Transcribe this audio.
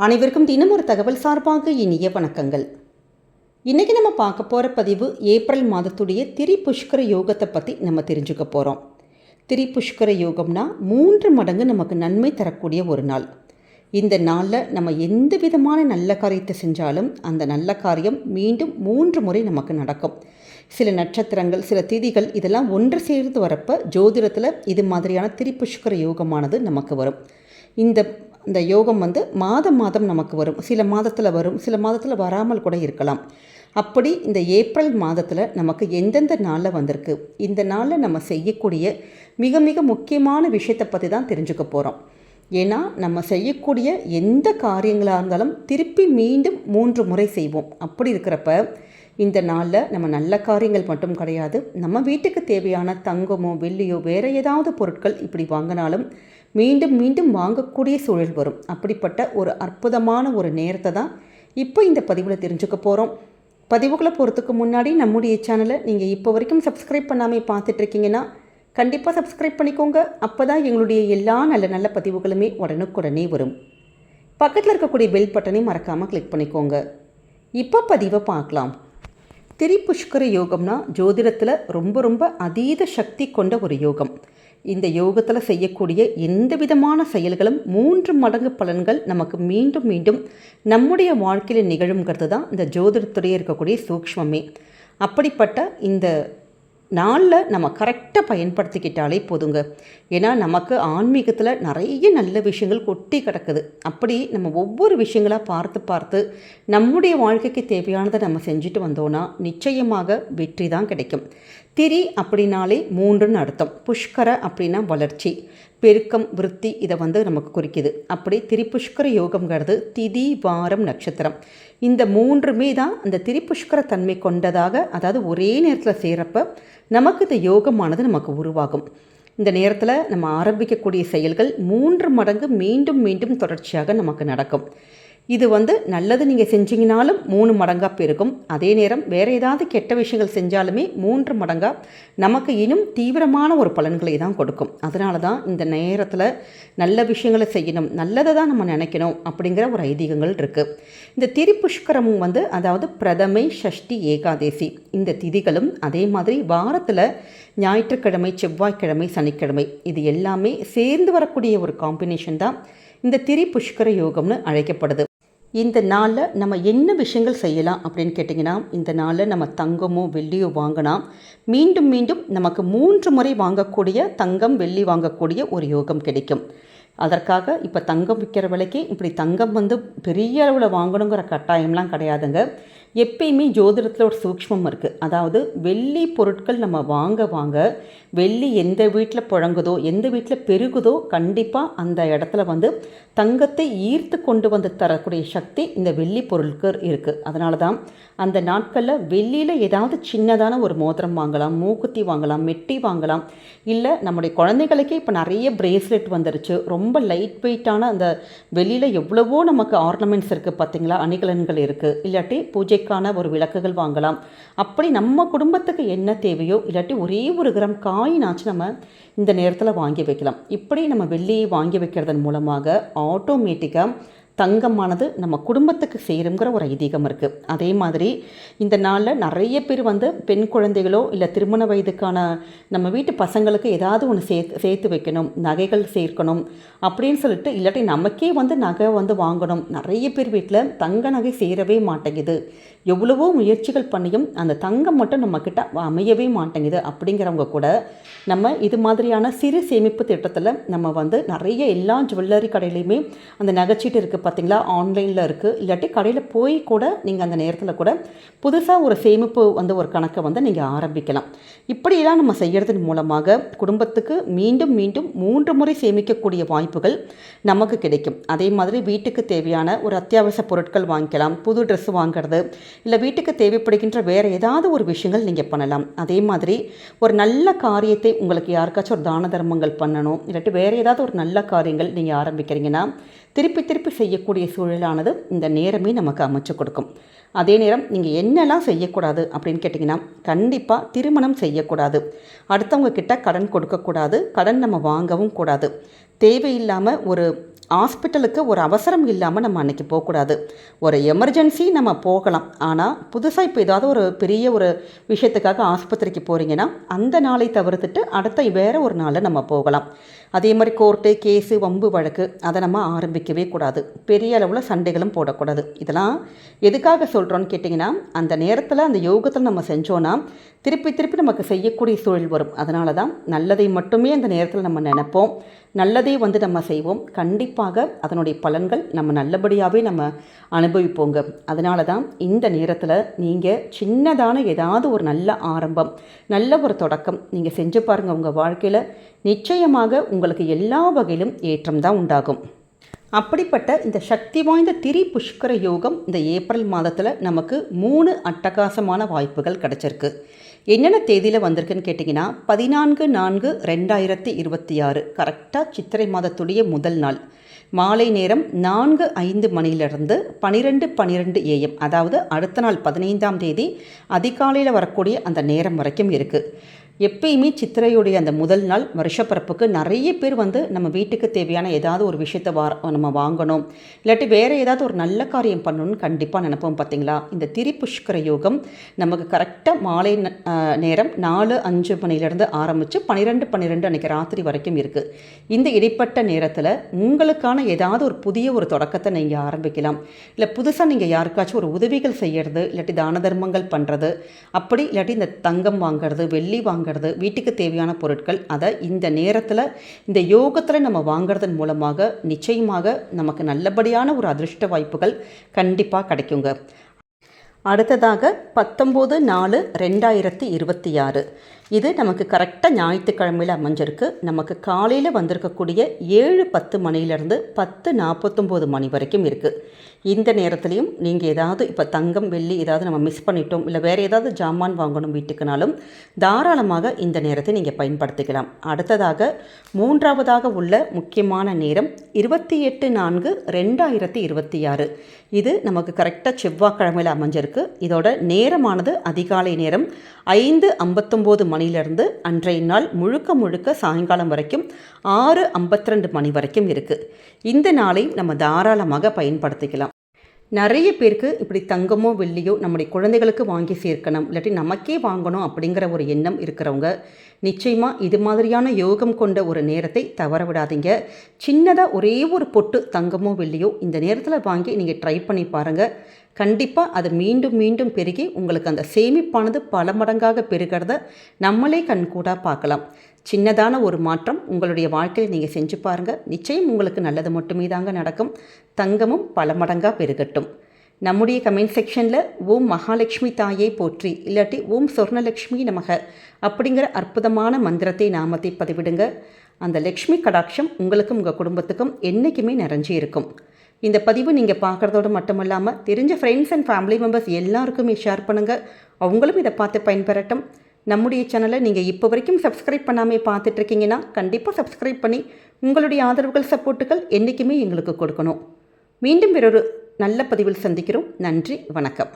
அனைவருக்கும் தினம் ஒரு தகவல் சார்பாக இனிய வணக்கங்கள். இன்றைக்கி நம்ம பார்க்க போகிற பதிவு ஏப்ரல் மாதத்துடைய திரிபுஷ்கர யோகத்தை பற்றி நம்ம தெரிஞ்சுக்க போகிறோம். திரிபுஷ்கர யோகம்னா 3 மடங்கு நமக்கு நன்மை தரக்கூடிய ஒரு நாள். இந்த நாளில் நம்ம எந்த விதமான நல்ல காரியத்தை செஞ்சாலும் அந்த நல்ல காரியம் மீண்டும் 3 முறை நமக்கு நடக்கும். சில நட்சத்திரங்கள், சில திதிகள் இதெல்லாம் ஒன்று சேர்ந்து வரப்போ ஜோதிடத்தில் இது மாதிரியான திரிபுஷ்கர யோகமானது நமக்கு வரும். இந்த யோகம் மாதம் நமக்கு வரும். சில மாதத்தில் வரும், சில மாதத்தில் வராமல் கூட இருக்கலாம். அப்படி இந்த ஏப்ரல் மாதத்தில் நமக்கு எந்தெந்த நாளில் வந்திருக்கு, இந்த நாளில் நம்ம செய்யக்கூடிய மிக மிக முக்கியமான விஷயத்தை பற்றி தான் தெரிஞ்சுக்க போகிறோம். ஏன்னா நம்ம செய்யக்கூடிய எந்த காரியங்களாக இருந்தாலும் திருப்பி மீண்டும் 3 முறை செய்வோம். அப்படி இருக்கிறப்ப இந்த நாளில் நம்ம நல்ல காரியங்கள் மட்டும் கிடையாது, நம்ம வீட்டுக்கு தேவையான தங்கமோ வெள்ளியோ வேறு ஏதாவது பொருட்கள் இப்படி வாங்கினாலும் மீண்டும் மீண்டும் வாங்கக்கூடிய சூழல் வரும். அப்படிப்பட்ட ஒரு அற்புதமான ஒரு நேரத்தை தான் இப்போ இந்த பதிவில் தெரிஞ்சுக்க போகிறோம். பதிவுகளை போகிறதுக்கு முன்னாடி நம்முடைய சேனலை நீங்கள் இப்போ வரைக்கும் சப்ஸ்கிரைப் பண்ணாமல் பார்த்துட்ருக்கீங்கன்னா கண்டிப்பாக சப்ஸ்கிரைப் பண்ணிக்கோங்க. அப்போ தான் எங்களுடைய எல்லா நல்ல நல்ல பதிவுகளுமே உடனுக்குடனே வரும். பக்கத்தில் இருக்கக்கூடிய பெல் பட்டனை மறக்காமல் கிளிக் பண்ணிக்கோங்க. இப்போ பதிவை பார்க்கலாம். திரிபுஷ்கர யோகம்னா ஜோதிடத்தில் ரொம்ப ரொம்ப அதீத சக்தி கொண்ட ஒரு யோகம். இந்த யோகத்தில் செய்யக்கூடிய எந்த விதமான செயல்களும் 3 மடங்கு பலன்கள் நமக்கு மீண்டும் மீண்டும் நம்முடைய வாழ்க்கையில் நிகழுங்கிறது தான் இந்த ஜோதிடத்துடைய இருக்கக்கூடிய சூக்ஷ்மமே. அப்படிப்பட்ட இந்த நாளில் நம்ம கரெக்டாக பயன்படுத்திக்கிட்டாலே போதுங்க. ஏன்னா நமக்கு ஆன்மீகத்தில் நிறைய நல்ல விஷயங்கள் கொட்டி கிடக்குது. அப்படி நம்ம ஒவ்வொரு விஷயங்களாக பார்த்து பார்த்து நம்முடைய வாழ்க்கைக்கு தேவையானதை நம்ம செஞ்சுட்டு வந்தோன்னா நிச்சயமாக வெற்றி தான் கிடைக்கும். திரி அப்படின்னாலே 3ன்னு அர்த்தம். புஷ்கர அப்படின்னா வளர்ச்சி, பெருக்கம், விருத்தி, இதை நமக்கு குறிக்குது. அப்படி திரிபுஷ்கர யோகம்ங்கிறது திதி, வாரம், நட்சத்திரம் இந்த 3மே தான் அந்த திரிபுஷ்கர தன்மை கொண்டதாக, அதாவது ஒரே நேரத்தில் சேரப்ப நமக்கு இந்த யோகமானது நமக்கு உருவாகும். இந்த நேரத்தில் நம்ம ஆரம்பிக்கக்கூடிய செயல்கள் 3 மடங்கு மீண்டும் மீண்டும் தொடர்ச்சியாக நமக்கு நடக்கும். இது நல்லது நீங்கள் செஞ்சீங்கனாலும் 3 மடங்காக பெருகும். அதே நேரம் வேறு ஏதாவது கெட்ட விஷயங்கள் செஞ்சாலுமே 3 மடங்காக நமக்கு இன்னும் தீவிரமான ஒரு பலன்களை தான் கொடுக்கும். அதனால தான் இந்த நேரத்தில் நல்ல விஷயங்களை செய்யணும், நல்லதை தான் நம்ம நினைக்கணும் அப்படிங்கிற ஒரு ஐதீகங்கள் இருக்குது. இந்த திரிபுஷ்கரமும் அதாவது பிரதமை, சஷ்டி, ஏகாதேசி இந்த திதிகளும் அதே மாதிரி வாரத்தில் ஞாயிற்றுக்கிழமை, செவ்வாய்க்கிழமை, சனிக்கிழமை இது எல்லாமே சேர்ந்து வரக்கூடிய ஒரு காம்பினேஷன் தான் இந்த திரிபுஷ்கர யோகம்னு அழைக்கப்படுது. இந்த நாளில் நம்ம என்ன விஷயங்கள் செய்யலாம் அப்படின்னு கேட்டிங்கன்னா, இந்த நாளில் நம்ம தங்கமோ வெள்ளியோ வாங்கினா மீண்டும் மீண்டும் நமக்கு 3 முறை வாங்கக்கூடிய தங்கம், வெள்ளி வாங்கக்கூடிய ஒரு யோகம் கிடைக்கும். அதற்காக இப்போ தங்கம் விற்கிற விலைக்கு இப்படி தங்கம் பெரிய அளவில் வாங்கணுங்கிற கட்டாயம்லாம் கிடையாதுங்க. எப்பயுமே ஜோதிடத்தில் ஒரு சூக்ஷ்மம் இருக்குது. அதாவது வெள்ளி பொருட்கள் நம்ம வாங்க வெள்ளி எந்த வீட்டில் புழங்குதோ, எந்த வீட்டில் பெருகுதோ கண்டிப்பாக அந்த இடத்துல தங்கத்தை ஈர்த்து கொண்டு தரக்கூடிய சக்தி இந்த வெள்ளி பொருட்கள் இருக்குது. அதனால தான் அந்த நாட்களில் வெள்ளியில் ஏதாவது சின்னதான ஒரு மோதிரம் வாங்கலாம், மூக்குத்தி வாங்கலாம், மெட்டி வாங்கலாம். இல்லை நம்முடைய குழந்தைகளுக்கே இப்போ நிறைய பிரேஸ்லெட் வந்துருச்சு. ரொம்ப லைட் வெயிட்டான அந்த வெளியில் எவ்வளவோ நமக்கு ஆர்னமெண்ட்ஸ் இருக்குது பார்த்திங்களா, அணிகலன்கள் இருக்குது. இல்லாட்டி பூஜைக்கான ஒரு விளக்குகள் வாங்கலாம். அப்படி நம்ம குடும்பத்துக்கு என்ன தேவையோ, இல்லாட்டி ஒரே ஒரு கிராம் காயினாச்சும் நம்ம இந்த நேரத்தில் வாங்கி வைக்கலாம். இப்படி நம்ம வெள்ளியை வாங்கி வைக்கிறதன் மூலமாக ஆட்டோமேட்டிக்காக தங்கமானது நம்ம குடும்பத்துக்கு சேருங்கிற ஒரு ஐதீகம் இருக்குது. அதே மாதிரி இந்த நாளில் நிறைய பேர் பெண் குழந்தைகளோ இல்லை திருமண வயதுக்கான நம்ம வீட்டு பசங்களுக்கு ஏதாவது ஒன்று சேர்த்து வைக்கணும், நகைகள் சேர்க்கணும் அப்படின்னு சொல்லிட்டு, இல்லாட்டி நமக்கே நகை வாங்கணும். நிறைய பேர் வீட்டில் தங்க நகை சேரவே மாட்டேங்குது. எவ்வளவோ முயற்சிகள் பண்ணியும் அந்த தங்கம் மட்டும் நம்மக்கிட்ட அமையவே மாட்டேங்குது. அப்படிங்கிறவங்க கூட நம்ம இது மாதிரியான சிறு சேமிப்பு திட்டத்தில் நம்ம நிறைய எல்லா ஜுவல்லரி கடையிலையுமே அந்த நகைச்சீட்டு இருக்குது பார்த்திங்களா, ஆன்லைனில் இருக்குது. இல்லாட்டி கடையில் போய் கூட நீங்கள் அந்த நேரத்தில் கூட புதுசாக ஒரு சேமிப்பு ஒரு கணக்கை நீங்கள் ஆரம்பிக்கலாம். இப்படியெல்லாம் நம்ம செய்கிறதன் மூலமாக குடும்பத்துக்கு மீண்டும் மீண்டும் 3 முறை சேமிக்கக்கூடிய வாய்ப்புகள் நமக்கு கிடைக்கும். அதே மாதிரி வீட்டுக்கு தேவையான ஒரு அத்தியாவசிய பொருட்கள் வாங்கிக்கலாம், புது ட்ரெஸ் வாங்கிறது, இல்லை வீட்டுக்கு தேவைப்படுகின்ற வேறு ஏதாவது ஒரு விஷயங்கள் நீங்கள் பண்ணலாம். அதே மாதிரி ஒரு நல்ல காரியத்தை உங்களுக்கு யாருக்காச்சும் ஒரு தான தர்மங்கள் பண்ணணும், இல்லாட்டி வேறு ஏதாவது ஒரு நல்ல காரியங்கள் நீங்கள் ஆரம்பிக்கிறீங்கன்னா திருப்பி திருப்பி செய்யக்கூடிய சூழலானது இந்த நேரமே நமக்கு அமைச்சு கொடுக்கும். அதே நேரம் நீங்கள் என்னெல்லாம் செய்யக்கூடாது அப்படின்னு கேட்டிங்கன்னா, கண்டிப்பாக திருமணம் செய்யக்கூடாது, அடுத்தவங்க கிட்ட கடன் கொடுக்கக்கூடாது, கடன் நம்ம வாங்கவும் கூடாது, தேவையில்லாமல் ஒரு ஹாஸ்பிட்டலுக்கு ஒரு அவசரம் இல்லாமல் நம்ம அன்றைக்கி போகக்கூடாது. ஒரு எமர்ஜென்சி நம்ம போகலாம். ஆனால் புதுசாக இப்போ ஏதாவது ஒரு பெரிய ஒரு விஷயத்துக்காக ஆஸ்பத்திரிக்கு போகிறீங்கன்னா அந்த நாளை தவிர்த்துட்டு அடுத்த வேறு ஒரு நாளில் நம்ம போகலாம். அதே மாதிரி கோர்ட்டு கேஸு வம்பு வழக்கு அதை நம்ம ஆரம்பிக்கவே கூடாது. பெரிய அளவில் சண்டைகளும் போடக்கூடாது. இதெல்லாம் எதுக்காக சொல்கிறோன்னு கேட்டிங்கன்னா, அந்த நேரத்தில் அந்த யோகத்தில் நம்ம செஞ்சோன்னா திருப்பி திருப்பி நமக்கு செய்யக்கூடிய சூழல் வரும். அதனால தான் நல்லதை மட்டுமே அந்த நேரத்தில் நம்ம நினைப்போம், நல்லதே நம்ம செய்வோம். கண்டிப்பாக அதனுடைய பலன்கள் நம்ம நல்லபடியாகவே நம்ம அனுபவிப்போங்க. அதனால தான் இந்த நேரத்தில் நீங்கள் சின்னதான ஏதாவது ஒரு நல்ல ஆரம்பம், நல்ல ஒரு தொடக்கம் நீங்கள் செஞ்சு பாருங்கள். உங்கள் வாழ்க்கையில் நிச்சயமாக உங்களுக்கு எல்லா வகையிலும் ஏற்றம் தான் உண்டாகும். அப்படிப்பட்ட இந்த சக்தி வாய்ந்த திரி புஷ்கர யோகம் இந்த ஏப்ரல் மாதத்தில் நமக்கு 3 அட்டகாசமான வாய்ப்புகள் கிடச்சிருக்கு. என்னென்ன தேதியில் வந்திருக்குன்னு கேட்டிங்கன்னா, 14/4/2026 கரெக்டாக சித்திரை மாதத்துடைய முதல் நாள் மாலை நேரம் 4:05 மணியிலிருந்து 12:12 AM, அதாவது அடுத்த நாள் 15ஆம் தேதி அதிகாலையில் வரக்கூடிய அந்த நேரம் வரைக்கும் இருக்குது. எப்பயுமே சித்திரையுடைய அந்த முதல் நாள் வருஷப்பிறப்புக்கு நிறைய பேர் நம்ம வீட்டுக்கு தேவையான ஏதாவது ஒரு விஷயத்தை நம்ம வாங்கணும், இல்லாட்டி வேறு ஏதாவது ஒரு நல்ல காரியம் பண்ணணும்னு கண்டிப்பாக நினைப்போம். பார்த்திங்களா, இந்த திரி புஷ்கர யோகம் நமக்கு கரெக்டாக மாலை நேரம் 4:05 மணிலேருந்து ஆரம்பித்து 12:12 அன்றைக்கி ராத்திரி வரைக்கும் இருக்குது. இந்த இடைப்பட்ட நேரத்தில் உங்களுக்கான ஏதாவது ஒரு புதிய ஒரு தொடக்கத்தை நீங்கள் ஆரம்பிக்கலாம். இல்லை புதுசாக நீங்கள் யாருக்காச்சும் ஒரு உதவிகள் செய்கிறது, இல்லாட்டி தான தர்மங்கள் பண்ணுறது, அப்படி இல்லாட்டி இந்த தங்கம் வாங்கிறது, வெள்ளி வாங்கிறது, வீட்டுக்கு தேவையான பொருட்கள் அதை இந்த நேரத்தில் இந்த யோகத்தில் நம்ம வாங்கிறதன் மூலமாக நிச்சயமாக நமக்கு நல்லபடியான ஒரு அதிர்ஷ்ட வாய்ப்புகள் கண்டிப்பாக கிடைக்குங்க. அடுத்ததாக 19/4/2026 இது நமக்கு கரெக்டாக ஞாயிற்றுக்கிழமையில் அமைஞ்சிருக்கு. நமக்கு காலையில் வந்திருக்கக்கூடிய 7:10 மணிலேருந்து 10:49 மணி வரைக்கும் இருக்குது. இந்த நேரத்துலையும் நீங்கள் ஏதாவது இப்போ தங்கம் வெள்ளி ஏதாவது நம்ம மிஸ் பண்ணிட்டோம், இல்லை வேறு ஏதாவது ஜாமான் வாங்கணும் வீட்டுக்குனாலும் தாராளமாக இந்த நேரத்தை நீங்கள் பயன்படுத்திக்கலாம். அடுத்ததாக 3ஆவதாக உள்ள முக்கியமான நேரம் 28/4/2026 இது நமக்கு கரெக்டாக செவ்வாய்க்கிழமையில் அமைஞ்சிருக்கு. இதோட நேரமானது அதிகாலை நேரம் 5:59 மணிலேருந்து அன்றைய நாள் முழுக்க சாயங்காலம் வரைக்கும் 6:52 மணி வரைக்கும் இருக்குது. இந்த நாளை நம்ம தாராளமாக பயன்படுத்திக்கலாம். நிறைய பேருக்கு இப்படி தங்கமோ வெள்ளியோ நம்முடைய குழந்தைகளுக்கு வாங்கி சேர்க்கணும், இல்லாட்டி நமக்கே வாங்கணும் அப்படிங்கிற ஒரு எண்ணம் இருக்கிறவங்க நிச்சயமாக இது மாதிரியான யோகம் கொண்ட ஒரு நேரத்தை தவற விடாதீங்க. சின்னதாக ஒரே ஒரு பொட்டு தங்கமோ வெள்ளியோ இந்த நேரத்தில் வாங்கி நீங்கள் ட்ரை பண்ணி பாருங்கள். கண்டிப்பாக அது மீண்டும் மீண்டும் பெருகி உங்களுக்கு அந்த சேமிப்பானது பல மடங்காக பெருகிறத நம்மளே கண்கூடாக பார்க்கலாம். சின்னதான ஒரு மாற்றம் உங்களுடைய வாழ்க்கையில் நீங்கள் செஞ்சு பாருங்கள். நிச்சயம் உங்களுக்கு நல்லது மட்டுமே தாங்க நடக்கும். தங்கமும் பல மடங்காக பெருகட்டும். நம்முடைய கமெண்ட் செக்ஷனில் ஓம் மகாலட்சுமி தாயை போற்றி, இல்லாட்டி ஓம் சொர்ணலக்ஷ்மி நமக அப்படிங்கிற அற்புதமான மந்திரத்தை நாமத்தை பதிவிடுங்க. அந்த லக்ஷ்மி கடாட்சம் உங்களுக்கும் உங்கள் குடும்பத்துக்கும் என்றைக்குமே நிறைஞ்சி இருக்கும். இந்த பதிவு நீங்கள் பார்க்குறதோடு மட்டும் இல்லாமல் தெரிஞ்ச ஃப்ரெண்ட்ஸ் அண்ட் ஃபேமிலி மெம்பர்ஸ் எல்லாருக்குமே ஷேர் பண்ணுங்கள். அவங்களும் இதை பார்த்து பயன்பெறட்டும். நம்முடைய சேனலை நீங்கள் இப்போ வரைக்கும் சப்ஸ்கிரைப் பண்ணாமல் பார்த்துட்ருக்கீங்கன்னா கண்டிப்பாக சப்ஸ்கிரைப் பண்ணி உங்களுடைய ஆதரவுகள் சப்போர்ட்டுகள் என்றைக்குமே எங்களுக்கு கொடுக்கணும். மீண்டும் வேறொரு நல்ல பதிவில் சந்திக்கிறோம். நன்றி, வணக்கம்.